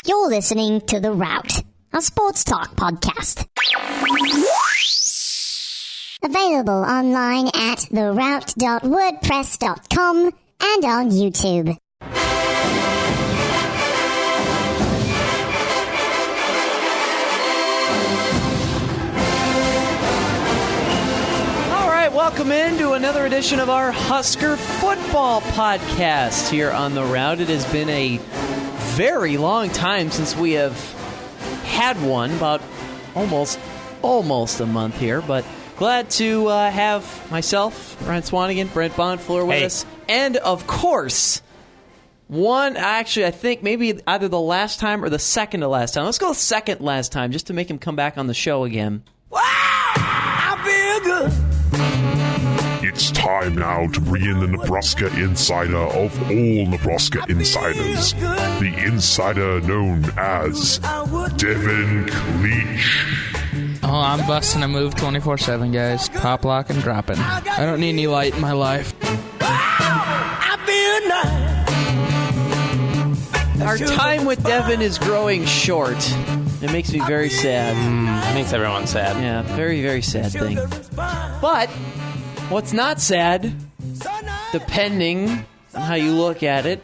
You're listening to The Route, a sports talk podcast. Available online at theroute.wordpress.com and on YouTube. Welcome into another edition of our Husker football podcast here on The Route. It has been a very long time since we have had one, about almost a month here, but glad to have myself, Ryan Swanigan, Brent Bonfleur with us, and of course, I think maybe either the last time or the second to last time. Let's go second last time, just to make him come back on the show again. Wow, I feel good. It's time now to bring in the Nebraska insider of all Nebraska insiders. The insider known as Devon Kleich. Oh, I'm busting a move 24/7, guys. Pop, lock, and dropping. I don't need any light in my life. Our time with Devon is growing short. It makes me very sad. It makes everyone sad. Yeah, very, very sad thing. But what's not sad, depending on how you look at it,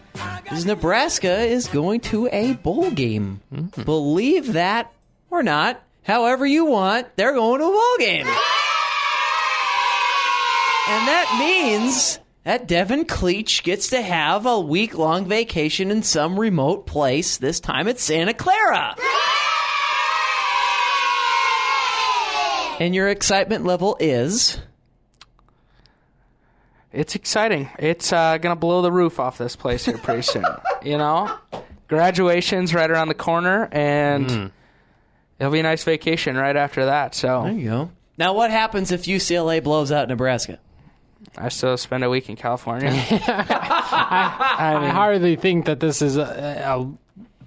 is Nebraska is going to a bowl game. Mm-hmm. Believe that or not, however you want, they're going to a bowl game. And that means that Devon Kleich gets to have a week-long vacation in some remote place, this time at Santa Clara. And your excitement level is? It's exciting. It's going to blow the roof off this place here pretty soon. You know? Graduation's right around the corner, and it'll be a nice vacation right after that. So there you go. Now, what happens if UCLA blows out Nebraska? I still spend a week in California. I hardly think that this is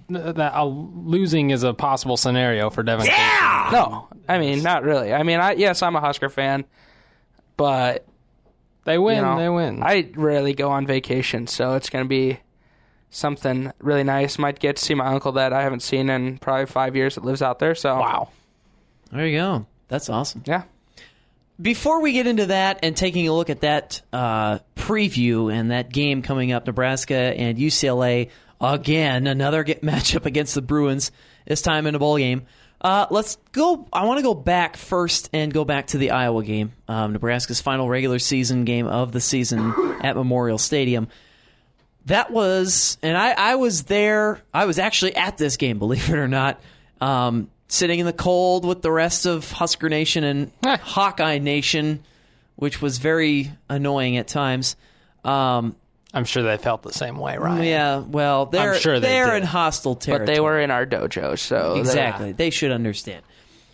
losing is a possible scenario for Devon. Yeah! No, I mean, not really. I mean, yes, I'm a Husker fan, but they win. You know, they win. I rarely go on vacation, so it's going to be something really nice. Might get to see my uncle that I haven't seen in probably 5 years that lives out there. So wow, there you go. That's awesome. Yeah. Before we get into that and taking a look at that preview and that game coming up, Nebraska and UCLA, again, another matchup against the Bruins, this time in a bowl game. Let's go. I want to go back first and go back to the Iowa game, Nebraska's final regular season game of the season at Memorial Stadium. That was, and I was there. I was actually at this game, believe it or not, sitting in the cold with the rest of Husker Nation and Hawkeye Nation, which was very annoying at times. I'm sure they felt the same way, Ryan. Yeah, well, they're in hostile territory. But they were in our dojo, so exactly. They should understand.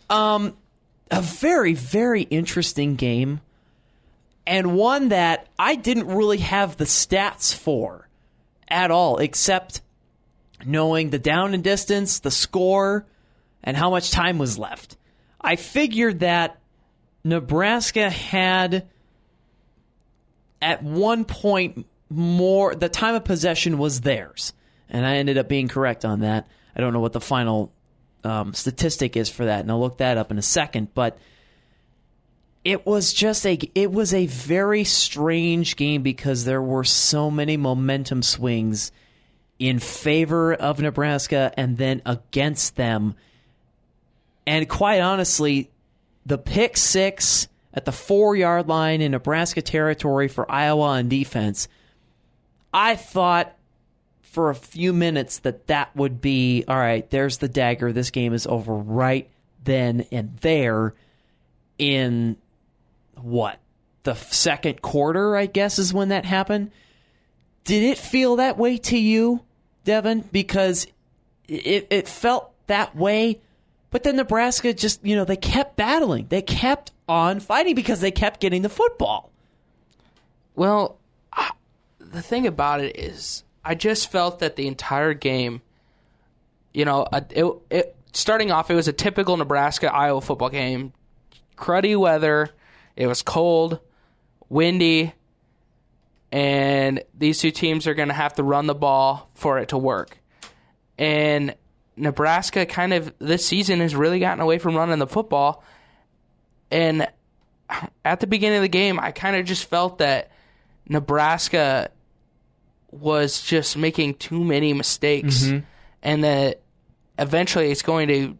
A very, very interesting game, and one that I didn't really have the stats for at all, except knowing the down and distance, the score, and how much time was left. I figured that Nebraska had, at one point, more, the time of possession was theirs, and I ended up being correct on that. I don't know what the final statistic is for that, and I'll look that up in a second, but it was a very strange game because there were so many momentum swings in favor of Nebraska and then against them. And quite honestly, the pick six at the 4-yard line in Nebraska territory for Iowa on defense, I thought for a few minutes that would be, all right, there's the dagger. This game is over right then and there in, the second quarter, I guess, is when that happened. Did it feel that way to you, Devon? Because it felt that way, but then Nebraska just, they kept battling. They kept on fighting because they kept getting the football. Well, the thing about it is, I just felt that the entire game, starting off, it was a typical Nebraska-Iowa football game. Cruddy weather, it was cold, windy, and these two teams are going to have to run the ball for it to work. And Nebraska kind of this season has really gotten away from running the football. And at the beginning of the game, I kind of just felt that Nebraska was just making too many mistakes, and that eventually it's going to,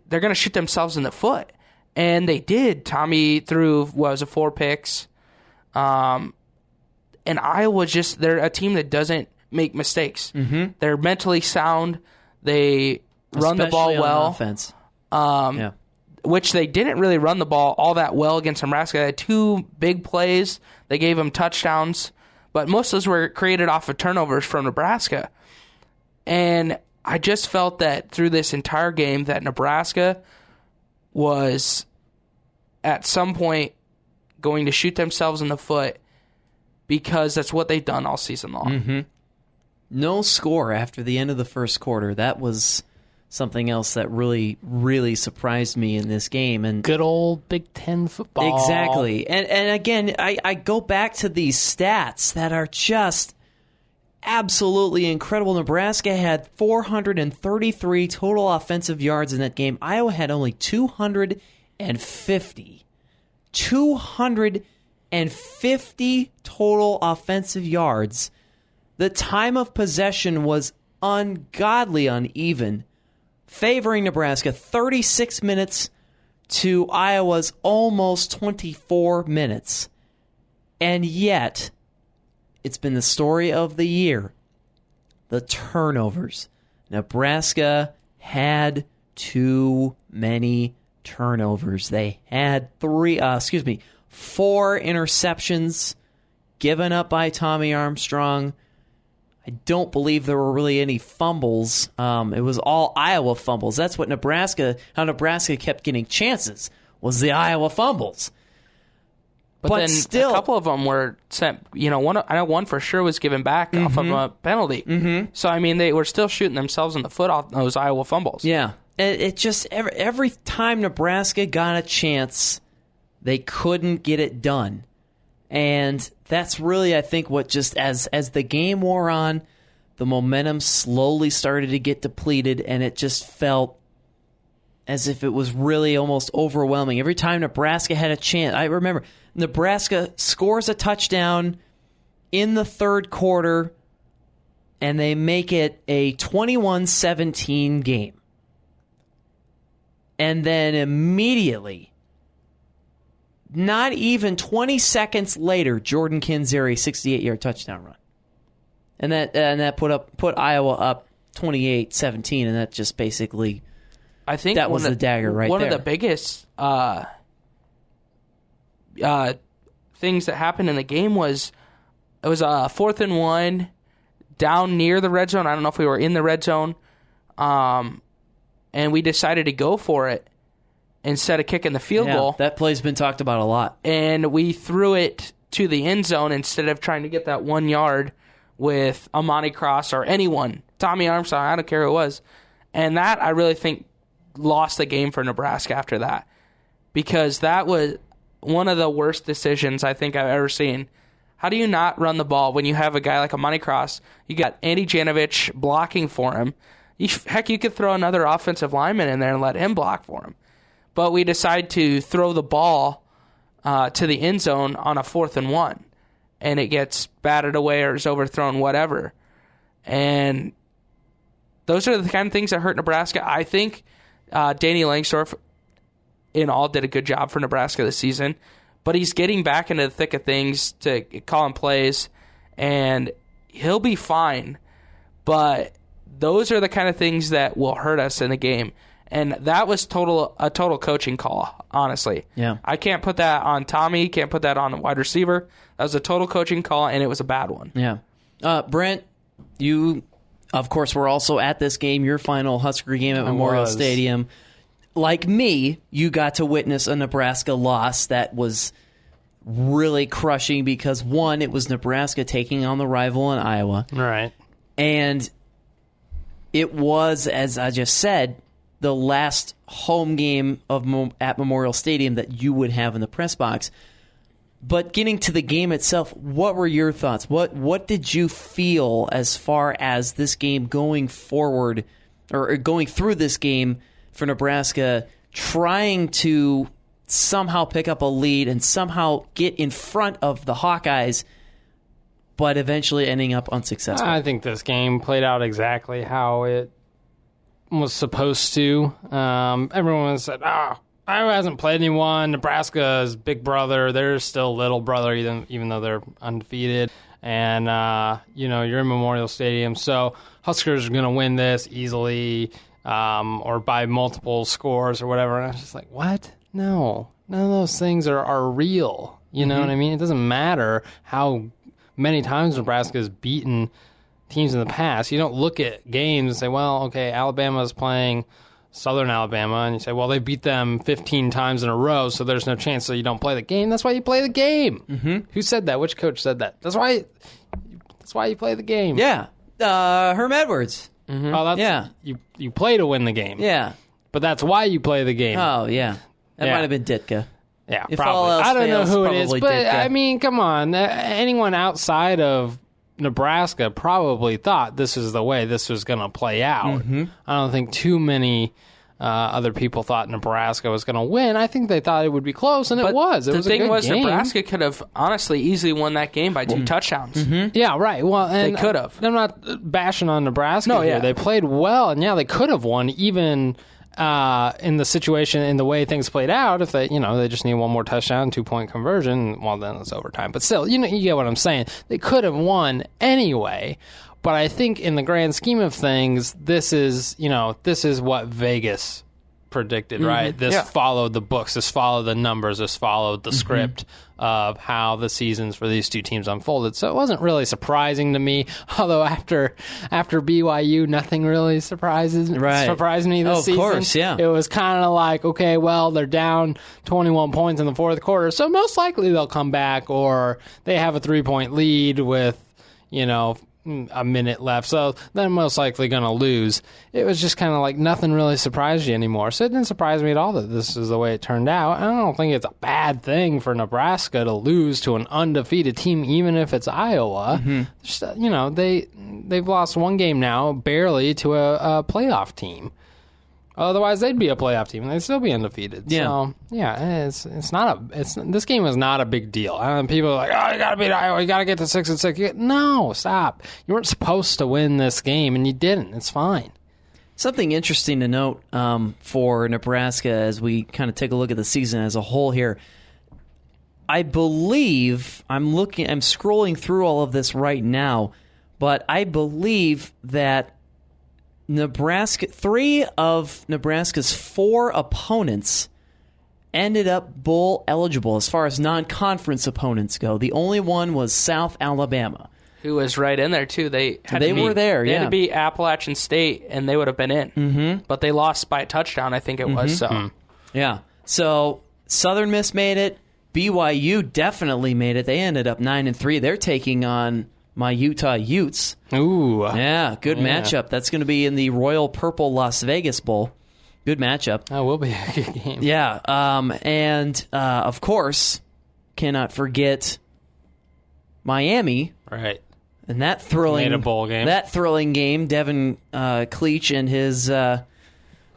they're going to shoot themselves in the foot. And they did. Tommy threw, 4 picks. And Iowa they're a team that doesn't make mistakes. They're mentally sound. They run the ball well. On offense. Which they didn't really run the ball all that well against Nebraska. They had 2 big plays. They gave them touchdowns. But most of those were created off of turnovers from Nebraska. And I just felt that through this entire game that Nebraska was at some point going to shoot themselves in the foot because that's what they've done all season long. No score after the end of the first quarter. That was something else that really, really surprised me in this game. And good old Big Ten football. Exactly. And again, I go back to these stats that are just absolutely incredible. Nebraska had 433 total offensive yards in that game. Iowa had only 250. 250 total offensive yards. The time of possession was ungodly uneven, favoring Nebraska 36 minutes to Iowa's almost 24 minutes. And yet, it's been the story of the year. The turnovers. Nebraska had too many turnovers. They had 4 interceptions given up by Tommy Armstrong. I don't believe there were really any fumbles. It was all Iowa fumbles. That's what how Nebraska kept getting chances, was the Iowa fumbles. But then still, a couple of them were sent, I know one for sure was given back off of a penalty. So, they were still shooting themselves in the foot off those Iowa fumbles. Yeah. It just, every time Nebraska got a chance, they couldn't get it done. And that's really, I think, what just as the game wore on, the momentum slowly started to get depleted, and it just felt as if it was really almost overwhelming. Every time Nebraska had a chance, I remember Nebraska scores a touchdown in the third quarter, and they make it a 21-17 game. And then immediately, not even 20 seconds later, Jordan Kinzeri 68-yard touchdown run, and that put Iowa up 28-17, and that just basically, I think that was the dagger right there. One of the biggest things that happened in the game was it was a 4th and 1 down near the red zone. I don't know if we were in the red zone, and we decided to go for it instead of kicking the field goal. That play's been talked about a lot. And we threw it to the end zone instead of trying to get that 1 yard with Amani Cross or anyone. Tommy Armstrong, I don't care who it was. And that, I really think, lost the game for Nebraska after that. Because that was one of the worst decisions I think I've ever seen. How do you not run the ball when you have a guy like Amani Cross? You got Andy Janovich blocking for him. Heck, you could throw another offensive lineman in there and let him block for him. But we decide to throw the ball to the end zone on a 4th and 1. And it gets batted away or is overthrown, whatever. And those are the kind of things that hurt Nebraska. I think Danny Langsdorff, in all, did a good job for Nebraska this season. But he's getting back into the thick of things to call him plays. And he'll be fine. But those are the kind of things that will hurt us in the game. And that was a total coaching call, honestly. Yeah. I can't put that on Tommy, can't put that on the wide receiver. That was a total coaching call, and it was a bad one. Yeah. Brent, you, of course, were also at this game, your final Husker game at Memorial Stadium. Like me, you got to witness a Nebraska loss that was really crushing because, one, it was Nebraska taking on the rival in Iowa. Right. And it was, as I just said, the last home game at Memorial Stadium that you would have in the press box. But getting to the game itself, what were your thoughts? What did you feel as far as this game going forward, or going through this game for Nebraska, trying to somehow pick up a lead and somehow get in front of the Hawkeyes, but eventually ending up unsuccessful? I think this game played out exactly how it was supposed to. Everyone said, Iowa hasn't played anyone. Nebraska's big brother. They're still little brother, even though they're undefeated. And, you're in Memorial Stadium. So Huskers are going to win this easily or by multiple scores or whatever. And I was just like, what? No. None of those things are real. You know what I mean? It doesn't matter how many times Nebraska has beaten teams in the past. You don't look at games and say, well, okay, Alabama's playing Southern Alabama, and you say, well, they beat them 15 times in a row, so there's no chance, so you don't play the game. That's why you play the game. Mm-hmm. Who said that? Which coach said that? That's why you play the game. Yeah. Herm Edwards. Mm-hmm. Oh, that's, you play to win the game. Yeah. But that's why you play the game. Oh, yeah. That might have been Ditka. Yeah, if probably. All else I don't know fails, who it is, but Ditka. I mean, come on. Anyone outside of Nebraska probably thought this is the way this was going to play out. Mm-hmm. I don't think too many other people thought Nebraska was going to win. I think they thought it would be close, and it was. It was a good game. Nebraska could have honestly easily won that game by 2 touchdowns. Mm-hmm. Yeah, right. Well, and they could have. I'm not bashing on Nebraska here. They played well, and they could have won even in the situation, in the way things played out. If they just need one more touchdown, 2-point conversion, well, then it's overtime. But still, you get what I'm saying. They could have won anyway. But I think in the grand scheme of things, this is what Vegas predicted, right? This followed the books, this followed the numbers, this followed the script of how the seasons for these two teams unfolded. So it wasn't really surprising to me, although after BYU, nothing really surprised me this season. Of course, yeah. It was kind of like, okay, well, they're down 21 points in the fourth quarter, so most likely they'll come back, or they have a 3-point lead with, a minute left, so they're most likely going to lose. It was just kind of like nothing really surprised you anymore. So it didn't surprise me at all that this is the way it turned out. I don't think it's a bad thing for Nebraska to lose to an undefeated team, even if it's Iowa. Just, they've lost one game now, barely, to a playoff team. Otherwise, they'd be a playoff team, and they'd still be undefeated. Yeah. So, this game is not a big deal. People are like, oh, you got to beat Iowa, you got to get to 6-6. No, stop. You weren't supposed to win this game, and you didn't. It's fine. Something interesting to note for Nebraska as we kind of take a look at the season as a whole here. I believe, I'm scrolling through all of this right now, but I believe that 3 of Nebraska's 4 opponents ended up bowl eligible as far as non-conference opponents go. The only one was South Alabama, who was right in there too. They were there. They had to beat Appalachian State, and they would have been in. Mm-hmm. But they lost by a touchdown, I think it was. So yeah. So Southern Miss made it. BYU definitely made it. They ended up 9-3. They're taking on my Utah Utes. Ooh. Yeah, good matchup. That's going to be in the Royal Purple Las Vegas Bowl. Good matchup. That will be a good game. Yeah, and of course, cannot forget Miami. Right. And that thrilling made a bowl game. That thrilling game, Devon Kleich and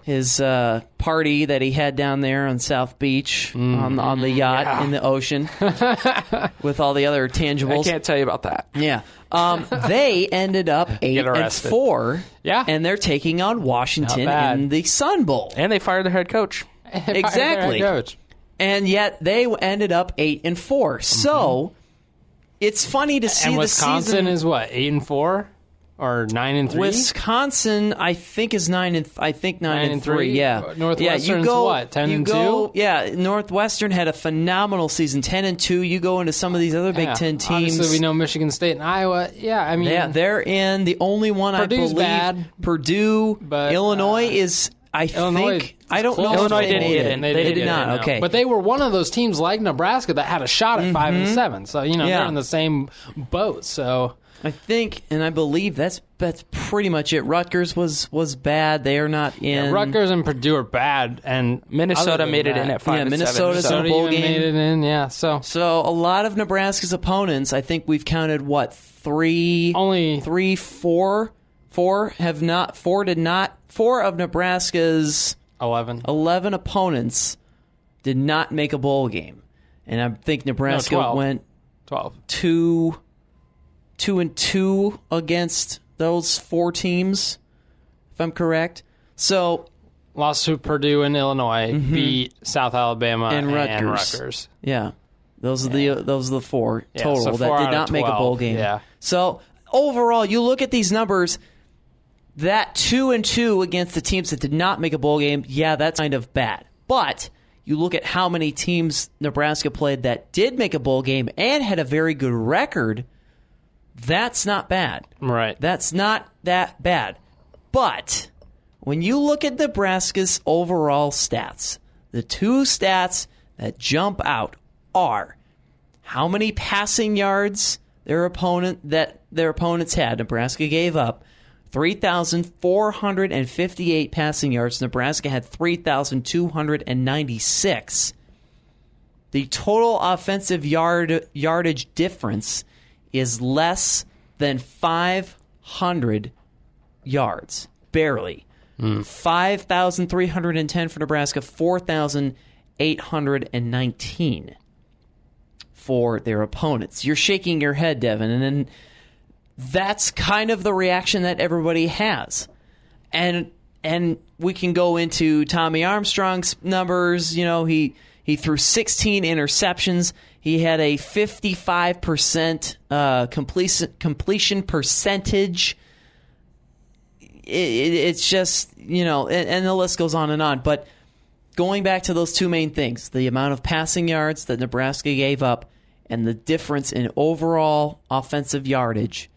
his party that he had down there on South Beach on the yacht in the ocean with all the other tangibles. I can't tell you about that. Yeah. They ended up 8-4. Yeah. And they're taking on Washington in the Sun Bowl. And they fired their head coach. Exactly. And yet they ended up 8-4. Mm-hmm. So it's funny to see and the Wisconsin season is what, 8-4? Or 9-3? Wisconsin, I think, is 9-3. Yeah, Northwestern's what? 10-2. Yeah, Northwestern had a phenomenal season, 10-2. You go into some of these other Big Ten teams. Obviously, we know Michigan State and Iowa. Yeah, I mean, they're in. The only one Purdue's I believe, bad, Purdue, but Illinois is. I don't know. Illinois didn't get in. They did not. Okay, but they were one of those teams like Nebraska that had a shot at 5-7. So they're in the same boat. So. I think, and I believe that's pretty much it. Rutgers was bad. They are not in. Yeah, Rutgers and Purdue are bad, and Minnesota made it in at 5-7. Minnesota's in a bowl game. Made it in, yeah. So a lot of Nebraska's opponents, I think we've counted four of Nebraska's 11 opponents did not make a bowl game. And I think Nebraska went 2-2 against those 4 teams, if I'm correct. So lost to Purdue and Illinois, beat South Alabama and Rutgers. Yeah. Those are the 4 total so 4 that did not 12, make a bowl game. Yeah. So overall, you look at these numbers, that 2-2 against the teams that did not make a bowl game, yeah, that's kind of bad. But you look at how many teams Nebraska played that did make a bowl game and had a very good record, that's not bad. Right. That's not that bad. But when you look at Nebraska's overall stats, the 2 stats that jump out are how many passing yards their opponents had. Nebraska gave up 3,458 passing yards. Nebraska had 3,296. The total offensive yardage difference is less than 500 yards. Barely. 5,310 for Nebraska, 4,819 for their opponents. You're shaking your head, Devin, and then that's kind of the reaction that everybody has. And we can go into Tommy Armstrong's numbers. You know, he threw 16 interceptions. He had a 55% completion percentage. It's just, you know, and the list goes on and on. But going back to those 2 main things, the amount of passing yards that Nebraska gave up and the difference in overall offensive yardage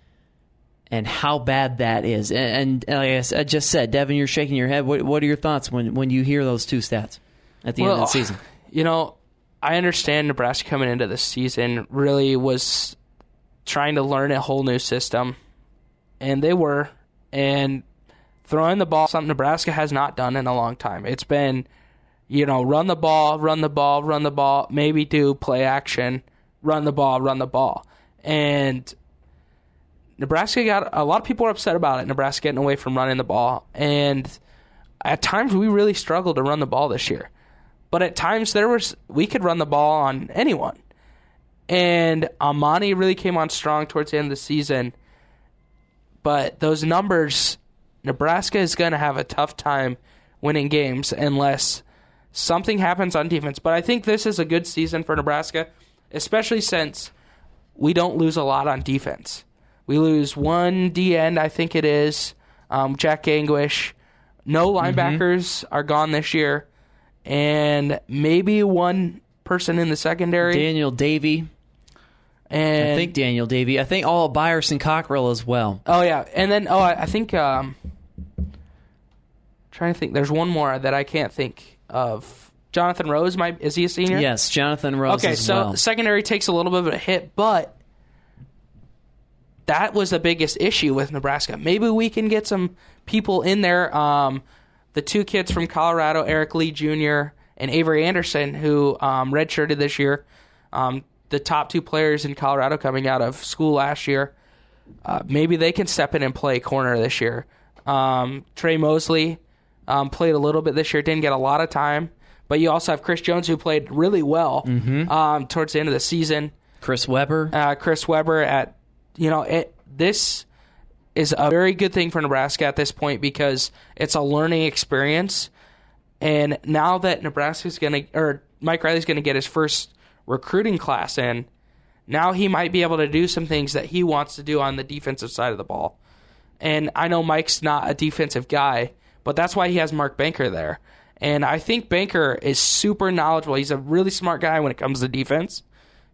and how bad that is. And like I just said, Devin, you're shaking your head. What are your thoughts when you hear those 2 stats at the end of the season? You know, I understand Nebraska coming into this season really was trying to learn a whole new system, and they were. And throwing the ball, something Nebraska has not done in a long time. It's been, you know, run the ball, maybe do play action, run the ball. And Nebraska a lot of people are upset about it, Nebraska getting away from running the ball. And at times we really struggled to run the ball this year. But at times we could run the ball on anyone. And Amani really came on strong towards the end of the season. But those numbers, Nebraska is going to have a tough time winning games unless something happens on defense. But I think this is a good season for Nebraska, especially since we don't lose a lot on defense. We lose 1 D-end, I think it is, Jack Gangwish. No linebackers are gone this year. And maybe 1 person in the secondary. Daniel Davey. And I think Daniel Davey. I think all Byerson Cockrell as well. Oh, yeah. And then, I think, trying to think, there's one more that I can't think of. Jonathan Rose, is he a senior? Yes, Jonathan Rose as well. Okay, so secondary takes a little bit of a hit, but that was the biggest issue with Nebraska. Maybe we can get some people in there. The 2 kids from Colorado, Eric Lee Jr. and Avery Anderson, who redshirted this year, the top 2 players in Colorado coming out of school last year. Maybe they can step in and play corner this year. Trey Mosley played a little bit this year, didn't get a lot of time. But you also have Chris Jones, who played really well towards the end of the season. Chris Webber. This is a very good thing for Nebraska at this point because it's a learning experience. And now that Mike Riley's going to get his first recruiting class in, now he might be able to do some things that he wants to do on the defensive side of the ball. And I know Mike's not a defensive guy, but that's why he has Mark Banker there. And I think Banker is super knowledgeable. He's a really smart guy when it comes to defense.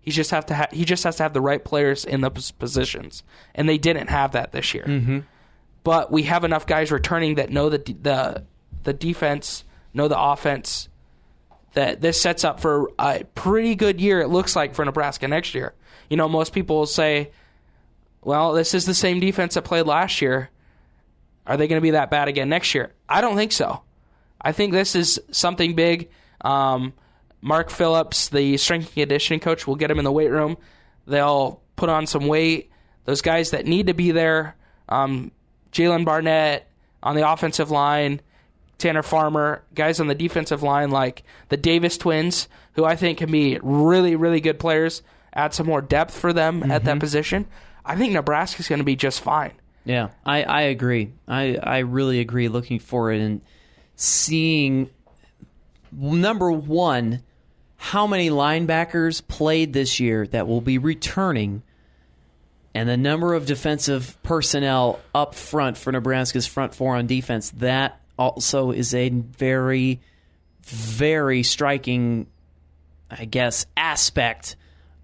He just has to have the right players in the positions, and they didn't have that this year. Mm-hmm. But we have enough guys returning that know the defense, know the offense, that this sets up for a pretty good year. It looks like for Nebraska next year. You know, most people will say well, this is the same defense that played last year. Are they going to be that bad again next year? I don't think so. I think this is something big. Mark Phillips, the strength and conditioning coach, will get him in the weight room. They'll put on some weight. Those guys that need to be there, Jalen Barnett on the offensive line, Tanner Farmer, guys on the defensive line like the Davis twins, who I think can be really, really good players, add some more depth for them at that position. I think Nebraska's going to be just fine. Yeah, I agree. I really agree. Looking forward and seeing, number one, how many linebackers played this year that will be returning, and the number of defensive personnel up front for Nebraska's front four on defense. That also is a very, very striking, I guess, aspect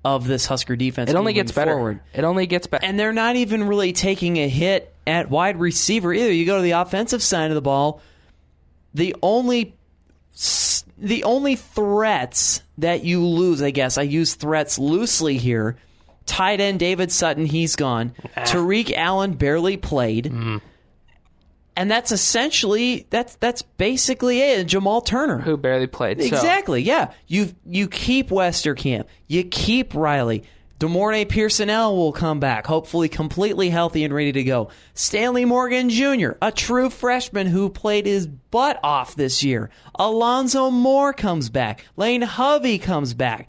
of this Husker defense. It only gets better. Forward. It only gets better. And they're not even really taking a hit at wide receiver either. You go to the offensive side of the ball, the only threats that you lose, I guess, I use threats loosely here. Tight end David Sutton, he's gone. Tariq Allen barely played. And that's essentially, that's basically it. And Jamal Turner, who barely played. Exactly, yeah. You keep Westerkamp. You keep Riley. DeMornay Pearsonell will come back, hopefully completely healthy and ready to go. Stanley Morgan Jr., a true freshman who played his butt off this year. Alonzo Moore comes back. Lane Hovey comes back.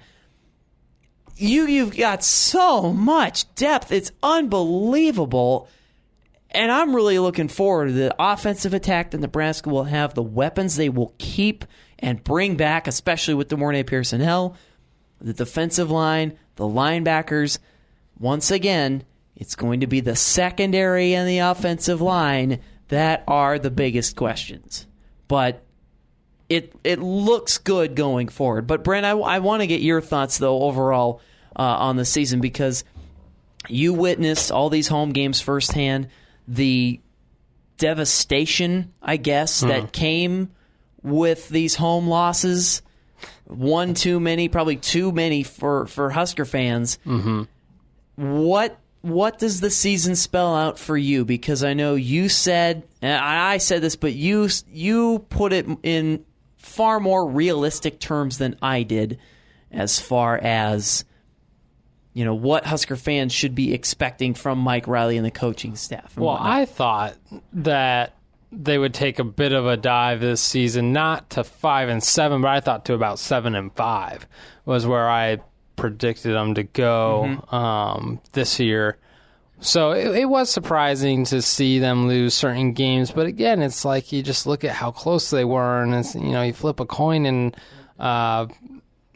You've got so much depth. It's unbelievable. And I'm really looking forward to the offensive attack that Nebraska will have, the weapons they will keep and bring back, especially with DeMornay Pearsonell, the defensive line, the linebackers. Once again, it's going to be the secondary and the offensive line that are the biggest questions. But it looks good going forward. But, Brent, I want to get your thoughts, though, overall on the season, because you witnessed all these home games firsthand. The devastation, I guess, that came with these home losses. One too many, probably too many for Husker fans. What does the season spell out for you? Because I know you said, and I said this, but you put it in far more realistic terms than I did, as far as, you know, what Husker fans should be expecting from Mike Riley and the coaching staff. Well, I thought that they would take a bit of a dive this season, not to 5-7, but I thought to about 7-5 was where I predicted them to go this year. So it was surprising to see them lose certain games, but again, it's like you just look at how close they were, and it's, you know, you flip a coin and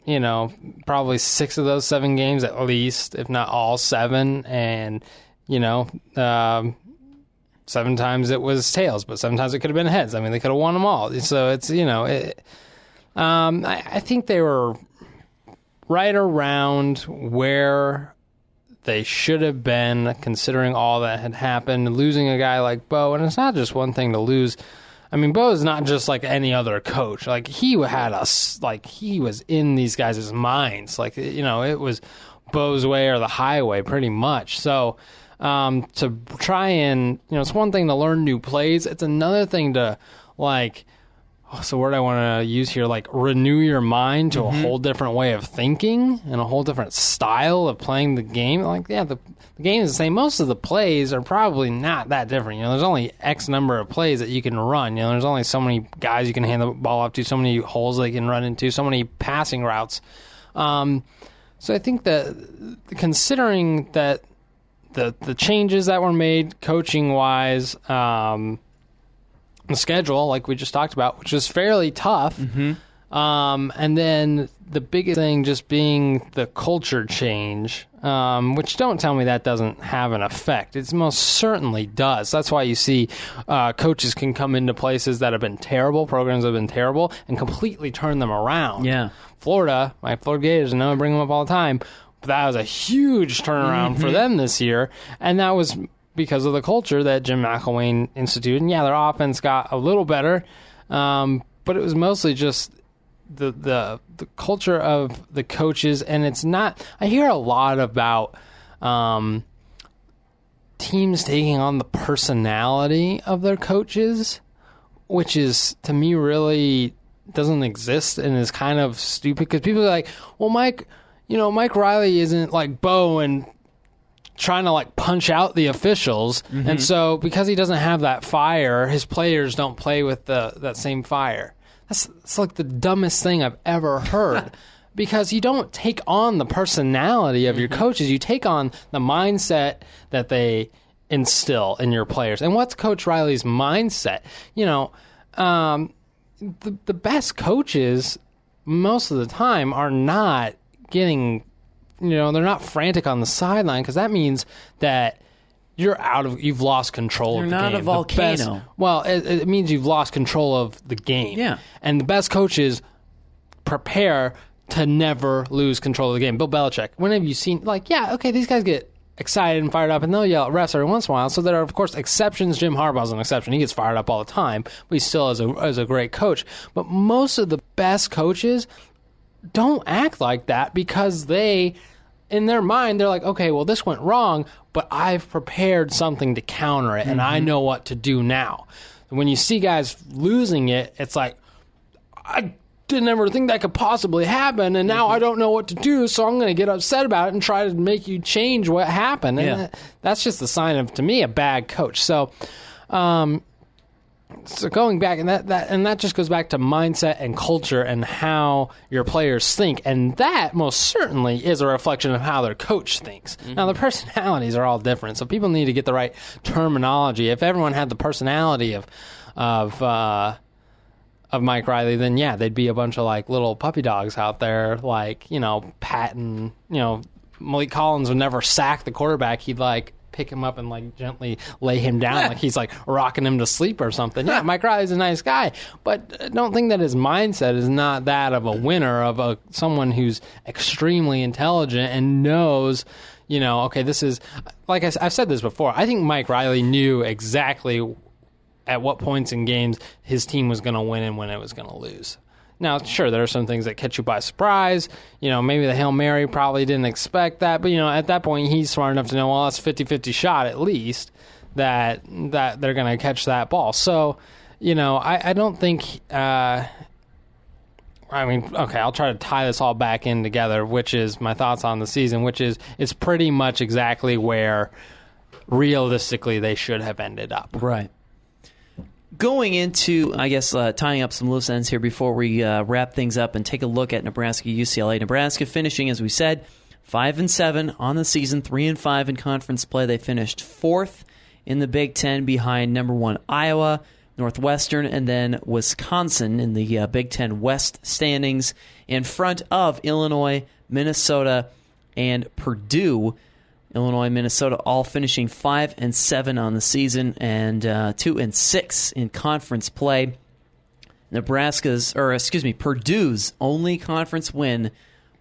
you know, probably 6 of those 7 games at least, if not all 7. And, you know, 7 times it was tails, but 7 times it could have been heads. I mean, they could have won them all. So it's, you know, I think they were right around where they should have been, considering all that had happened. Losing a guy like Bo, and it's not just one thing to lose. I mean, Bo is not just like any other coach. Like, he had us, like, he was in these guys' minds. Like, you know, it was Bo's way or the highway, pretty much. So, to try and, you know, it's one thing to learn new plays. It's another thing to, like, what's the word I want to use here? Like, renew your mind to a whole different way of thinking and a whole different style of playing the game. Like, yeah, the game is the same. Most of the plays are probably not that different. You know, there's only X number of plays that you can run. You know, there's only so many guys you can hand the ball off to, so many holes they can run into, so many passing routes. So I think that considering that the changes that were made coaching-wise, the schedule, like we just talked about, which was fairly tough. And then the biggest thing just being the culture change, which don't tell me that doesn't have an effect. It most certainly does. That's why you see coaches can come into places that have been terrible, programs that have been terrible, and completely turn them around. Yeah. Florida, my Florida Gators, I know I bring them up all the time, but that was a huge turnaround for them this year, and that was because of the culture that Jim McElwain instituted. And yeah, their offense got a little better, but it was mostly just the culture of the coaches. And it's not, I hear a lot about teams taking on the personality of their coaches, which is, to me, really doesn't exist and is kind of stupid because people are like, well, Mike Riley isn't like Bo and trying to like punch out the officials. Mm-hmm. And so because he doesn't have that fire, his players don't play with that same fire. It's like the dumbest thing I've ever heard. Because you don't take on the personality of your coaches. You take on the mindset that they instill in your players. And what's Coach Riley's mindset? The best coaches most of the time are not getting, they're not frantic on the sideline because that means that you've lost control of the game. You're not a volcano. It means you've lost control of the game. Yeah. And the best coaches prepare to never lose control of the game. Bill Belichick, when have you seen, these guys get excited and fired up, and they'll yell at refs every once in a while. So there are, of course, exceptions. Jim Harbaugh's an exception. He gets fired up all the time, but he still is a great coach. But most of the best coaches don't act like that because they, in their mind, they're like, okay, well, this went wrong, but I've prepared something to counter it, and I know what to do now. When you see guys losing it, it's like, I didn't ever think that could possibly happen, and now I don't know what to do, so I'm going to get upset about it and try to make you change what happened. And that's just a sign of, to me, a bad coach. So going back, and that just goes back to mindset and culture and how your players think, and that most certainly is a reflection of how their coach thinks. Now, the personalities are all different, so people need to get the right terminology. If everyone had the personality of Mike Riley, then they'd be a bunch of like little puppy dogs out there, like, patting, Malik Collins would never sack the quarterback. He'd like pick him up and like gently lay him down like he's like rocking him to sleep or something. Yeah, Mike Riley's a nice guy, but don't think that his mindset is not that of a winner, of someone who's extremely intelligent and knows, okay, this is, like I've said this before, I think Mike Riley knew exactly at what points in games his team was going to win and when it was going to lose. Now, sure, there are some things that catch you by surprise. Maybe the Hail Mary probably didn't expect that. But, at that point, he's smart enough to know, well, it's a 50-50 shot at least that they're going to catch that ball. So, I don't think okay, I'll try to tie this all back in together, which is my thoughts on the season, which is it's pretty much exactly where realistically they should have ended up. Right. Going into, I guess, tying up some loose ends here before we wrap things up and take a look at Nebraska, UCLA. Nebraska finishing, as we said, 5-7 on the season, 3-5 in conference play. They finished 4th in the Big Ten behind number 1 Iowa, Northwestern, and then Wisconsin in the Big Ten West standings, in front of Illinois, Minnesota, and Purdue. Illinois and Minnesota all finishing 5-7 on the season and 2-6 in conference play. Purdue's only conference win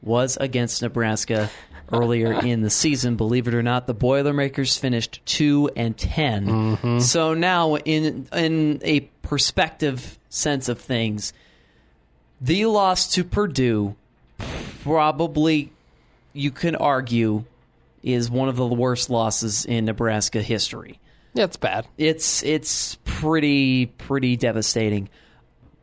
was against Nebraska earlier in the season. Believe it or not, the Boilermakers finished 2-10. Mm-hmm. So now, in a perspective sense of things, the loss to Purdue probably, you can argue, is one of the worst losses in Nebraska history. Yeah, it's bad. It's pretty devastating.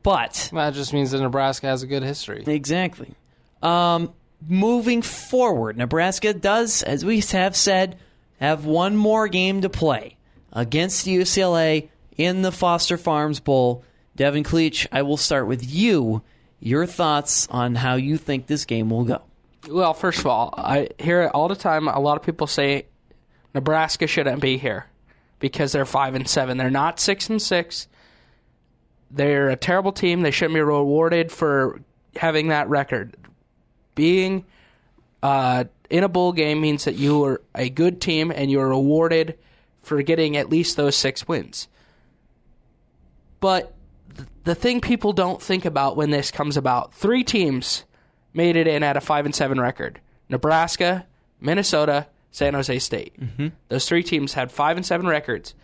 But that just means that Nebraska has a good history. Exactly. Moving forward, Nebraska does, as we have said, have one more game to play against UCLA in the Foster Farms Bowl. Devon Kleich, I will start with you. Your thoughts on how you think this game will go. Well, first of all, I hear it all the time. A lot of people say Nebraska shouldn't be here because they're 5-7. They're not 6-6. They're a terrible team. They shouldn't be rewarded for having that record. Being in a bowl game means that you are a good team and you are rewarded for getting at least those 6 wins. But the thing people don't think about when this comes about, 3 teams made it in at a 5-7 record. Nebraska, Minnesota, San Jose State. Mm-hmm. Those 3 teams had 5-7 records.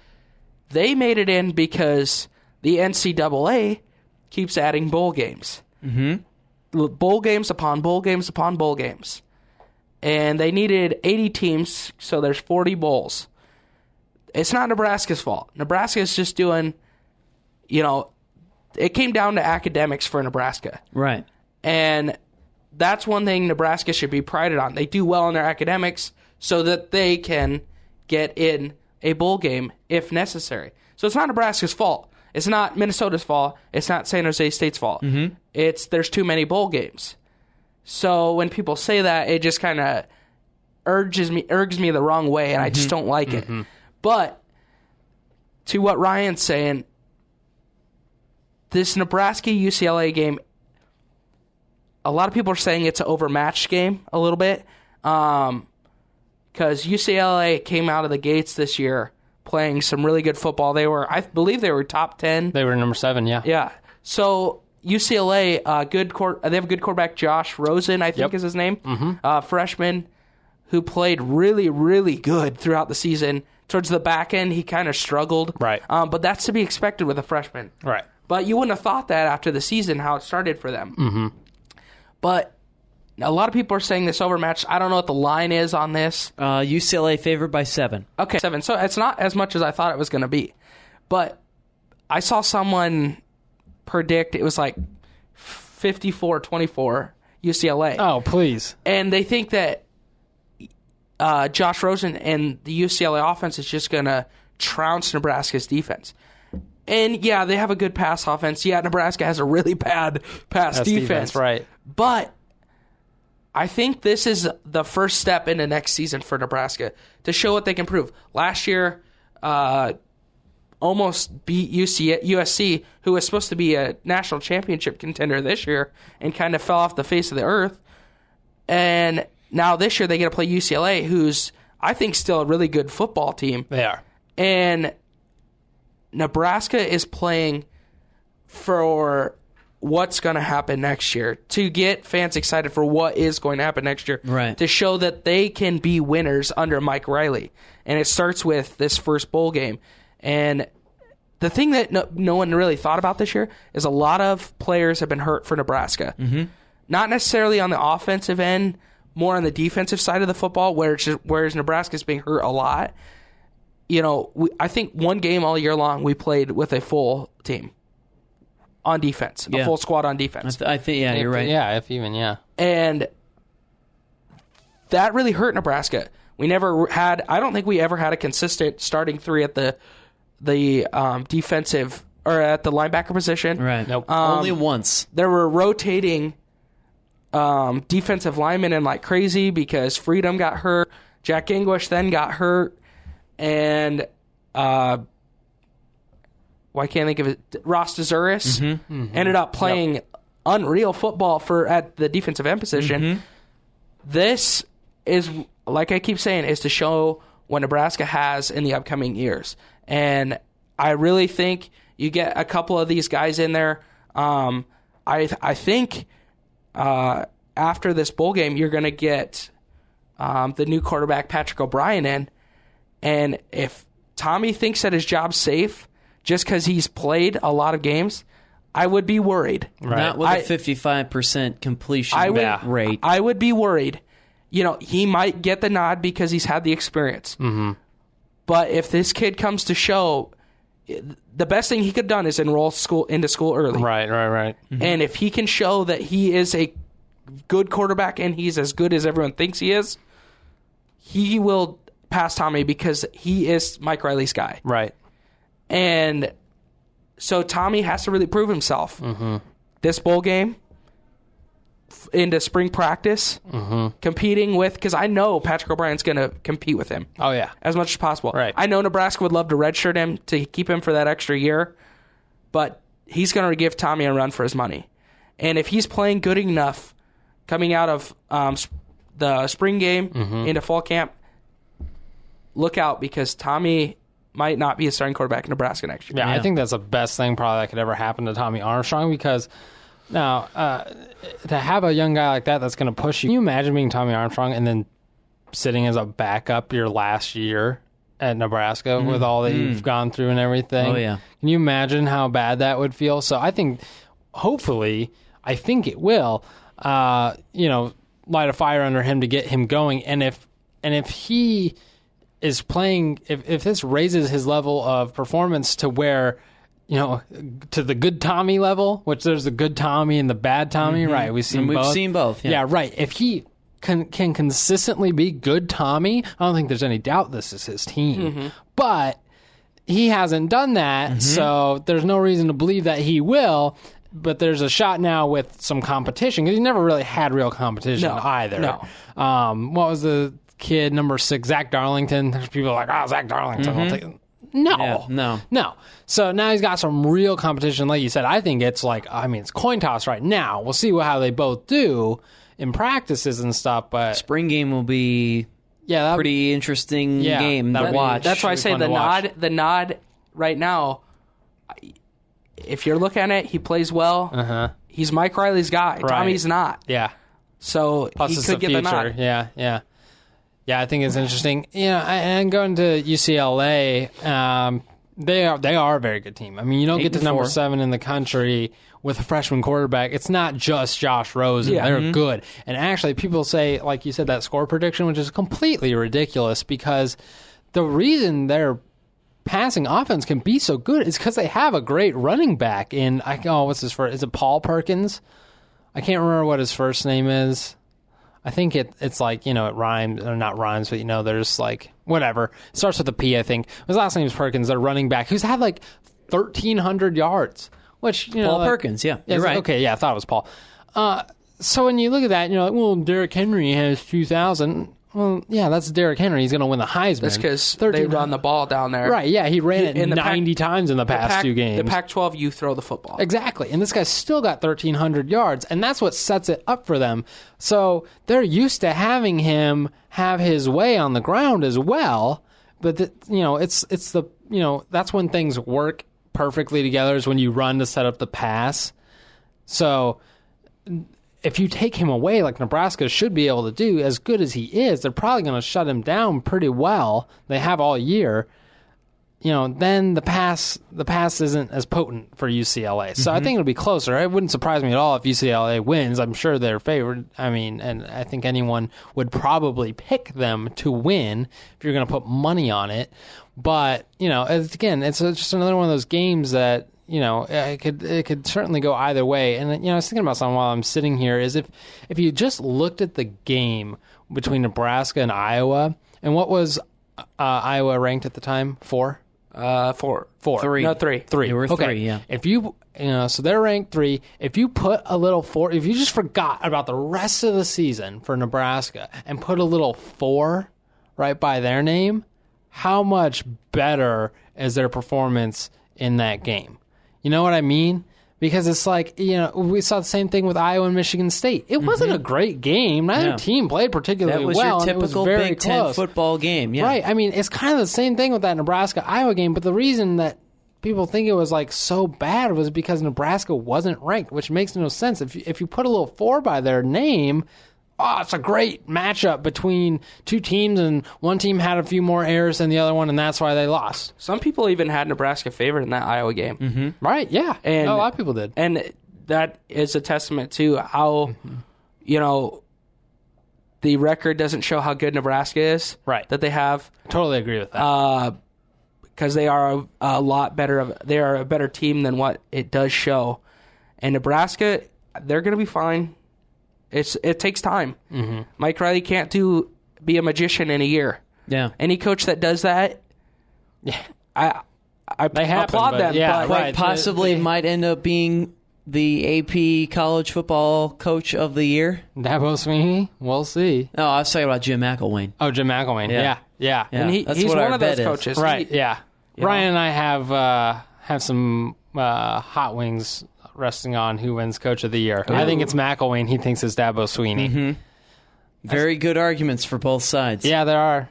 They made it in because the NCAA keeps adding bowl games. Mm-hmm. Bowl games upon bowl games upon bowl games. And they needed 80 teams, so there's 40 bowls. it's not Nebraska's fault. Nebraska is just doing, it came down to academics for Nebraska. Right. And that's one thing Nebraska should be prided on. They do well in their academics so that they can get in a bowl game if necessary. So it's not Nebraska's fault. It's not Minnesota's fault. It's not San Jose State's fault. Mm-hmm. There's too many bowl games. So when people say that, it just kind of urges me the wrong way, and I just don't like it. But to what Ryan's saying, this Nebraska-UCLA game, a lot of people are saying it's an overmatched game a little bit because UCLA came out of the gates this year playing some really good football. I believe they were top 10. They were number 7, yeah. Yeah. So UCLA, they have a good quarterback, Josh Rosen, I think is his name, freshman, who played really, really good throughout the season. Towards the back end, he kind of struggled. Right. But that's to be expected with a freshman. Right. But you wouldn't have thought that after the season, how it started for them. Mm-hmm. But a lot of people are saying this overmatch. I don't know what the line is on this. UCLA favored by 7. Okay, 7. So it's not as much as I thought it was going to be. But I saw someone predict it was like 54-24 UCLA. Oh, please. And they think that Josh Rosen and the UCLA offense is just going to trounce Nebraska's defense. And, yeah, they have a good pass offense. Yeah, Nebraska has a really bad pass defense. Right. But I think this is the first step into next season for Nebraska to show what they can prove. Last year, almost beat USC, who was supposed to be a national championship contender this year, and kind of fell off the face of the earth. And now this year they get to play UCLA, who's, I think, still a really good football team. They are. And Nebraska is playing for what's going to happen next year, to get fans excited for what is going to happen next year, right, to show that they can be winners under Mike Riley. And it starts with this first bowl game. And the thing that no one really thought about this year is a lot of players have been hurt for Nebraska. Mm-hmm. Not necessarily on the offensive end, more on the defensive side of the football, whereas Nebraska's being hurt a lot. I think one game all year long we played with a full team on defense, a full squad on defense. I think, you're right. Yeah, if even, yeah. And that really hurt Nebraska. I don't think we ever had a consistent starting 3 at the defensive or at the linebacker position. Right. Nope. Only once. There were rotating defensive linemen in like crazy because Freedom got hurt. Jack English then got hurt. And why can't I think of it? Ross DeZuris ended up playing unreal football at the defensive end position. Mm-hmm. This is, like I keep saying, is to show what Nebraska has in the upcoming years. And I really think you get a couple of these guys in there. I think after this bowl game, you're going to get the new quarterback, Patrick O'Brien, in. And if Tommy thinks that his job's safe just because he's played a lot of games, I would be worried. Right. Not with a 55% completion rate. I would be worried. He might get the nod because he's had the experience. Mm-hmm. But if this kid comes to show, the best thing he could have done is enroll into school early. Right. Mm-hmm. And if he can show that he is a good quarterback and he's as good as everyone thinks he is, he will pass Tommy because he is Mike Riley's guy. Right. And so Tommy has to really prove himself. Mm-hmm. This bowl game, into spring practice, competing with, because I know Patrick O'Brien's going to compete with him. Oh, yeah. As much as possible. Right. I know Nebraska would love to redshirt him to keep him for that extra year, but he's going to give Tommy a run for his money. And if he's playing good enough coming out of the spring game into fall camp, look out, because Tommy might not be a starting quarterback in Nebraska next year. Yeah, I think that's the best thing probably that could ever happen to Tommy Armstrong, because now to have a young guy like that that's going to push you. Can you imagine being Tommy Armstrong and then sitting as a backup your last year at Nebraska with all that you've gone through and everything? Oh, yeah. Can you imagine how bad that would feel? So I think, hopefully, it will, light a fire under him to get him going. And if he is playing, if this raises his level of performance to where, to the good Tommy level, which there's the good Tommy and the bad Tommy, right? We've seen both. Yeah, right. If he can consistently be good Tommy, I don't think there's any doubt this is his team. But he hasn't done that, so there's no reason to believe that he will. But there's a shot now with some competition, because he never really had real competition either. No. What was the kid, number 6, Zach Darlington? There's people like, Zach Darlington. I'll take him. No. So now he's got some real competition. Like you said, I think it's it's coin toss right now. We'll see how they both do in practices and stuff. But spring game will be pretty interesting game to watch. That's why I say the nod right now. If you're looking at it, he plays well. He's Mike Riley's guy. Right. Tommy's not. Yeah. So plus he could get the nod. Yeah, I think it's interesting. And going to UCLA, they are a very good team. I mean, you don't get to number 7 in the country with a freshman quarterback. It's not just Josh Rosen. Yeah. They're good. And actually, people say, like you said, that score prediction, which is completely ridiculous, because the reason their passing offense can be so good is because they have a great running back in, what's his first? Is it Paul Perkins? I can't remember what his first name is. I think it's like, it rhymes, or not rhymes, but, there's like, whatever. It starts with a P, I think. His last name is Perkins, their running back, who's had like 1,300 yards, which, Paul Perkins, yeah. You're right. Okay, yeah, I thought it was Paul. So when you look at that, you're like, well, Derrick Henry has 2,000. Well, yeah, that's Derrick Henry. He's going to win the Heisman. That's because they run the ball down there. Right, yeah. He ran it 90 times in the past 2 games. The Pac-12, you throw the football. Exactly. And this guy's still got 1,300 yards, and that's what sets it up for them. So they're used to having him have his way on the ground as well. But, that's when things work perfectly together, is when you run to set up the pass. So if you take him away, like Nebraska should be able to do, as good as he is, they're probably going to shut him down pretty well. They have all year. Then the pass isn't as potent for UCLA. So I think it'll be closer. It wouldn't surprise me at all if UCLA wins. I'm sure they're favored. I mean, and I think anyone would probably pick them to win if you're going to put money on it. But, it's just another one of those games that, it could certainly go either way. And, I was thinking about something while I'm sitting here, is if you just looked at the game between Nebraska and Iowa, and what was Iowa ranked at the time? 4? 4. 3. No, 3. 3. They were okay. 3, yeah. If you, so they're ranked 3. If you put a little 4, if you just forgot about the rest of the season for Nebraska and put a little 4 right by their name, how much better is their performance in that game? You know what I mean? Because it's like, we saw the same thing with Iowa and Michigan State. It wasn't a great game. Neither team played particularly well. That was your typical Big Ten football game. Yeah. Right. I mean, it's kind of the same thing with that Nebraska-Iowa game, but the reason that people think it was like so bad was because Nebraska wasn't ranked, which makes no sense. If you put a little 4 by their name, it's a great matchup between 2 teams, and one team had a few more errors than the other one, and that's why they lost. Some people even had Nebraska favored in that Iowa game. Mm-hmm. Right, yeah. And a lot of people did. And that is a testament to how, the record doesn't show how good Nebraska is. Right. That they have. I totally agree with that. Because they are a lot better. They are a better team than what it does show. And Nebraska, they're going to be fine. It takes time. Mm-hmm. Mike Riley can't be a magician in a year. Yeah. Any coach that does that, I applaud them. Yeah, but quite possibly might end up being the AP college football coach of the year. Dabo Swinney? We'll see. No, I was talking about Jim McElwain. Oh, Jim McElwain. Yeah. And he's one of those coaches. Right, yeah. Ryan and I have some hot wings resting on who wins Coach of the Year. Ooh. I think it's McElwain. He thinks it's Dabo Swinney. Mm-hmm. Very good arguments for both sides. Yeah, there are.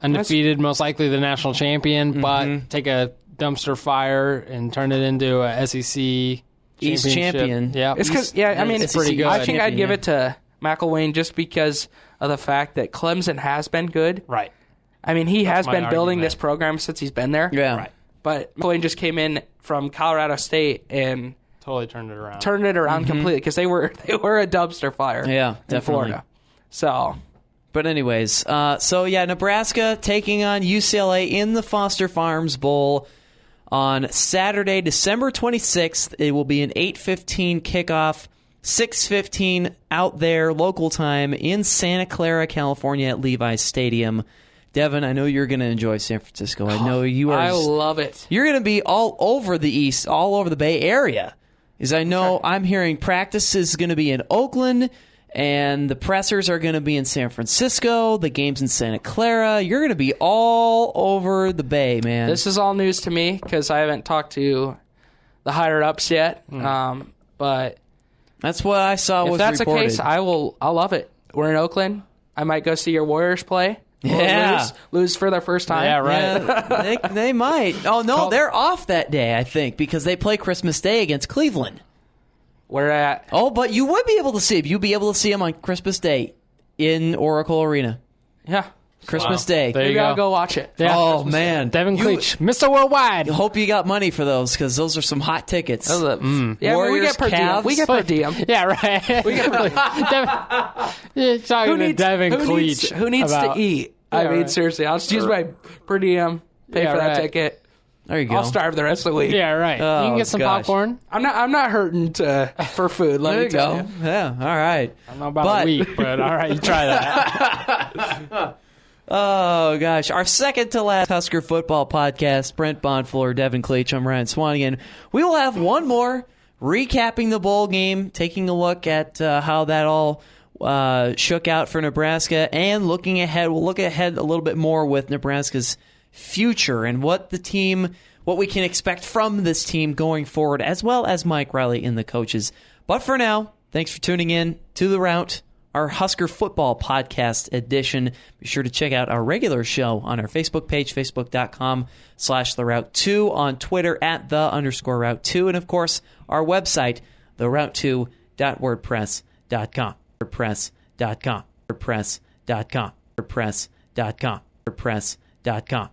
Undefeated, most likely the national champion, but take a dumpster fire and turn it into a SEC East champion. Yeah, it's because it's pretty good. I think I'd give it to McElwain just because of the fact that Clemson has been good. Right. I mean, he has been building this program since he's been there. Yeah. Right. But McElwain just came in from Colorado State and totally turned it around. Completely because they were a dumpster fire. Yeah, in Florida. So But anyways, Nebraska taking on UCLA in the Foster Farms Bowl on Saturday, December 26th. It will be an 8:15 kickoff, 6:15 out there local time in Santa Clara, California at Levi's Stadium. Devin, I know you're going to enjoy San Francisco. I know you are. I love it. You're going to be all over the East, all over the Bay Area. Because I know I'm hearing practice is going to be in Oakland, and the pressers are going to be in San Francisco, the game's in Santa Clara. You're going to be all over the Bay, man. This is all news to me because I haven't talked to the higher-ups yet. But that's what I saw was reported. If that's the case, I'll love it. We're in Oakland. I might go see your Warriors play. Yeah. Lose for their first time. Yeah, right. Yeah, they might. Oh, no, they're off that day, I think, because they play Christmas Day against Cleveland. Where at? Oh, but you would be able to see him. You'd be able to see him on Christmas Day in Oracle Arena. Yeah. Christmas Day. There you Maybe go. I'll go watch it. Yeah. Oh, man. Devon Kleich, Mr. Worldwide. Hope you got money for those, because those are some hot tickets. Yeah, Warriors, we get per diem. Cavs. We get per diem. Yeah, right. We get per diem. Talking to Devon Kleich. Who needs to eat? I mean, seriously, I'll just use my per diem, pay for that ticket. There you go. I'll starve the rest of the week. Yeah, right. You can get some popcorn. I'm not hurting for food. Let me tell you. Yeah, all right. I don't know about a week, but all right, you try that. Oh, gosh. Our second to last Husker football podcast, Brent Bonfleur, Devon Kleich, I'm Ryan Swanigan. We will have one more recapping the bowl game, taking a look at how that all shook out for Nebraska, and looking ahead. We'll look ahead a little bit more with Nebraska's future and what we can expect from this team going forward, as well as Mike Riley and the coaches. But for now, thanks for tuning in to The Route, our Husker football podcast edition. Be sure to check out our regular show on our Facebook page, facebook.com/TheRoute2, on Twitter @the_Route2, and of course, our website, theroute2.wordpress.com. WordPress.com. WordPress.com. WordPress.com. WordPress.com.